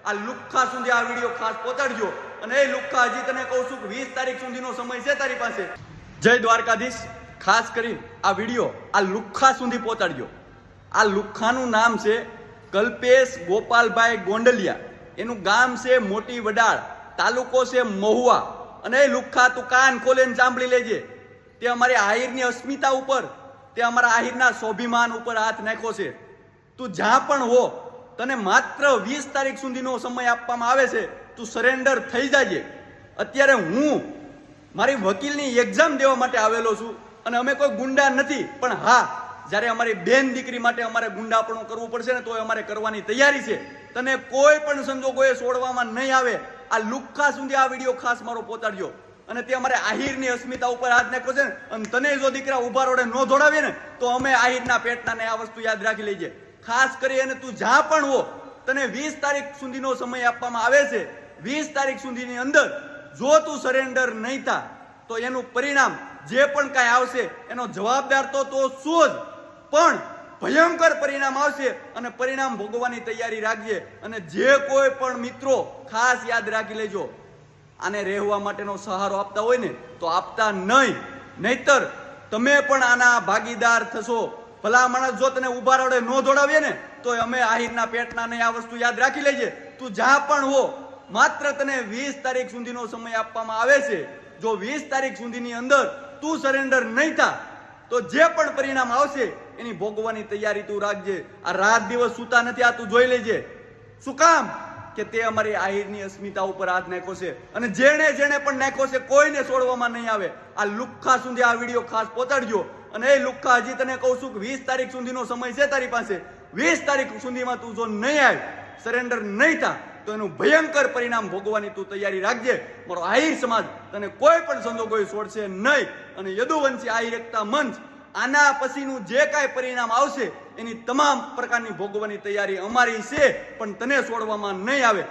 આ લુખ્ખા સુધી આ વિડીયો ખાસ પહોંચાડજો. અને એ લુખ્ખા હજી તને કહું છું કે 20 તારીખ સુધીનો સમય છે તારી પાસે. જય દ્વારકાધીશ. ખાસ કરી આ વિડીયો આ લુખ્ખા સુધી પહોંચાડજો. આ લુખ્ખાનું નામ છે કલ્પેશ ગોપાલભાઈ ગોંડલિયા. એનું ગામ છે મોટી વડાળ, તાલુકો છે મહુવા. અને એ લુખ્ખા તું કાન ખોલીને સાંભળી લેજે. તે અમારી આહિરની અસ્મિતા ઉપર, તે અમારા આહિરના સ્વાભિમાન ઉપર હાથ નાખ્યો છે. તું જ્યાં પણ હો, તને માત્ર 20 તારીખ સુધીનો સમય આપવામાં આવે છે. તું સરેન્ડર થઈ જાજે. અત્યારે હું મારી વકીલની એક્ઝામ દેવા માટે આવેલો છું. અને અમે કોઈ ગુંડા નથી, પણ હા, જ્યારે અમારી બેન દીકરી માટે અમારે ગુંડાપણું કરવું પડશે ને, તો અમારે કરવાની તૈયારી છે. તને કોઈ પણ સંજોગોએ છોડવામાં નહીં આવે. આ લુખ્ખા સુધી આ વિડીયો ખાસ મારો પહોંચાડજો. અને તે અમારે આહિરની અસ્મિતા ઉપર હાથ નાખ્યો છે ને, અને તને જો દીકરા ઉભા રોડે ન દોડાવીએ ને, તો અમે આહિરના પેટના ને આ વસ્તુ યાદ રાખી લેજે. ખાસ કરી અને તું જ્યાં પણ હો, તને 20 તારીખ સુધીનો સમય આપવામાં આવે છે. 20 તારીખ સુધીની અંદર જો તું સરેન્ડર નહીં થા, તો એનું પરિણામ જે પણ કાંઈ આવશે એનો જવાબદાર તો શું જ, પણ ભયંકર પરિણામ આવશે. અને પરિણામ ભોગવવાની તૈયારી રાખજે. અને જે કોઈ પણ મિત્રો ખાસ યાદ રાખી લેજો, આને રહેવા માટેનો સહારો આપતા હોય ને, તો આપતા નહીં. નહીતર તમે પણ આના ભાગીદાર થશો. ભલા માણસ જો તને ઉભા રોડે ન દોડાવીએ ને, તો અમે આહિરના પેટના નહીં. આ વસ્તુ યાદ રાખી લેજે. તું જ્યાં પણ હો, માત્ર તને 20 તારીખ સુધીનો સમય આપવામાં આવે છે. જો 20 તારીખ સુધીની અંદર તું સરેન્ડર નહીં થા, તો જે પણ પરિણામ આવશે એની ભોગવાની તૈયારી તું રાખજે. આ રાત દિવસ સૂતા નથી, આ તું જોઈ લેજે. શું કામ? કે તે અમારી આહિરની અસ્મિતા ઉપર હાથ નાખ્યો છે. અને જેણે પણ નાખ્યો છે, કોઈને છોડવામાં નહીં આવે. આ લુખ્ખા સુધી આ વિડીયો ખાસ પહોંચાડજો. અને એ લુખ્ખા હજી તને કહું છું કે 20 તારીખ સુધીનો સમય છે તારી પાસે. 20 તારીખ સુધીમાં તું જો નહીં આવે, સરેન્ડર નહીં થા, તો એનું ભયંકર પરિણામ ભોગવાની તું તૈયારી રાખજે. મારો આહિર સમાજ તને કોઈ પણ સંજોગોએ છોડશે નહીં. અને યદુવંશી આહિર એકતા મંચ આના પછીનું જે કાંઈ પરિણામ આવશે એની તમામ પ્રકારની ભોગવાની તૈયારી અમારી છે, પણ તને છોડવામાં નહીં આવે.